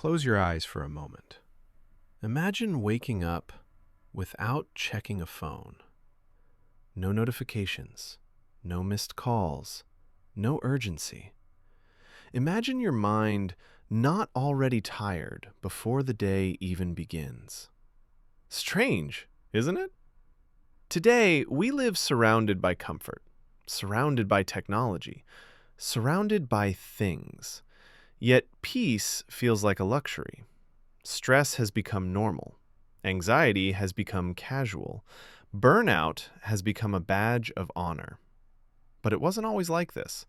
Close your eyes for a moment. Imagine waking up without checking a phone. No notifications, no missed calls, no urgency. Imagine your mind not already tired before the day even begins. Strange, isn't it? Today, we live surrounded by comfort, surrounded by technology, surrounded by things. Yet peace feels like a luxury. Stress has become normal. Anxiety has become casual. Burnout has become a badge of honor. But it wasn't always like this.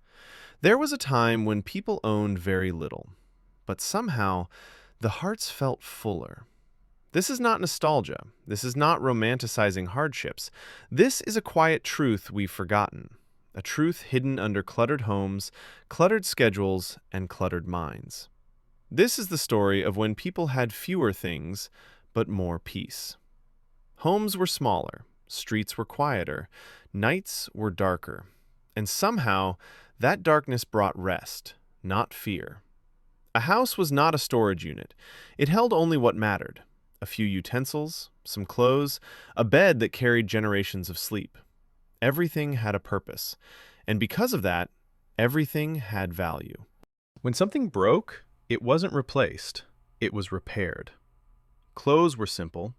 There was a time when people owned very little, but somehow the hearts felt fuller. This is not nostalgia. This is not romanticizing hardships. This is a quiet truth we've forgotten, a truth hidden under cluttered homes, cluttered schedules, and cluttered minds. This is the story of when people had fewer things, but more peace. Homes were smaller, streets were quieter, nights were darker, and somehow that darkness brought rest, not fear. A house was not a storage unit. It held only what mattered: a few utensils, some clothes, a bed that carried generations of sleep. Everything had a purpose, and because of that, everything had value. When something broke, it wasn't replaced, it was repaired. Clothes were simple.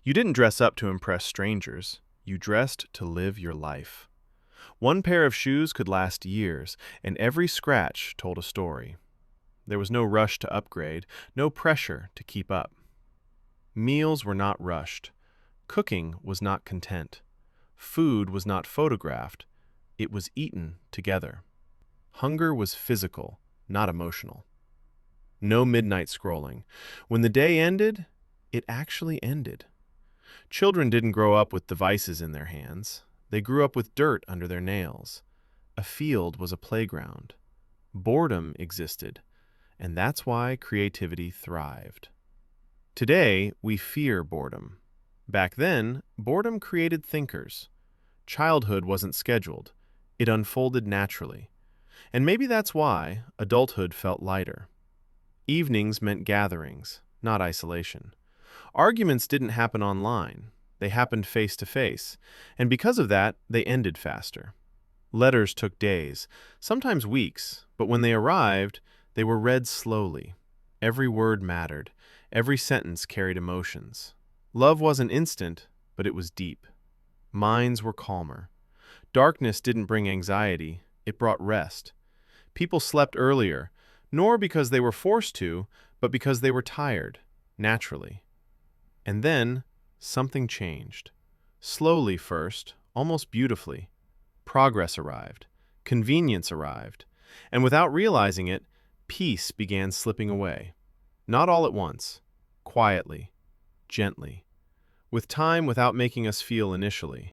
You didn't dress up to impress strangers. You dressed to live your life. One pair of shoes could last years, and every scratch told a story. There was no rush to upgrade, no pressure to keep up. Meals were not rushed. Cooking was not content. Food was not photographed. It was eaten together. Hunger was physical, not emotional. No midnight scrolling. When the day ended, it actually ended. Children didn't grow up with devices in their hands. They grew up with dirt under their nails. A field was a playground. Boredom existed, and that's why creativity thrived. Today, we fear boredom. Back then, boredom created thinkers. Childhood wasn't scheduled. It unfolded naturally. And maybe that's why adulthood felt lighter. Evenings meant gatherings, not isolation. Arguments didn't happen online. They happened face to face. And because of that, they ended faster. Letters took days, sometimes weeks, but when they arrived, they were read slowly. Every word mattered. Every sentence carried emotions. Love wasn't instant, but it was deep. Minds were calmer. Darkness didn't bring anxiety, it brought rest. People slept earlier, nor because they were forced to, but because they were tired, naturally. And then, something changed. Slowly first, almost beautifully. Progress arrived. Convenience arrived. And without realizing it, peace began slipping away. Not all at once. Quietly. Gently. With time without making us feel initially.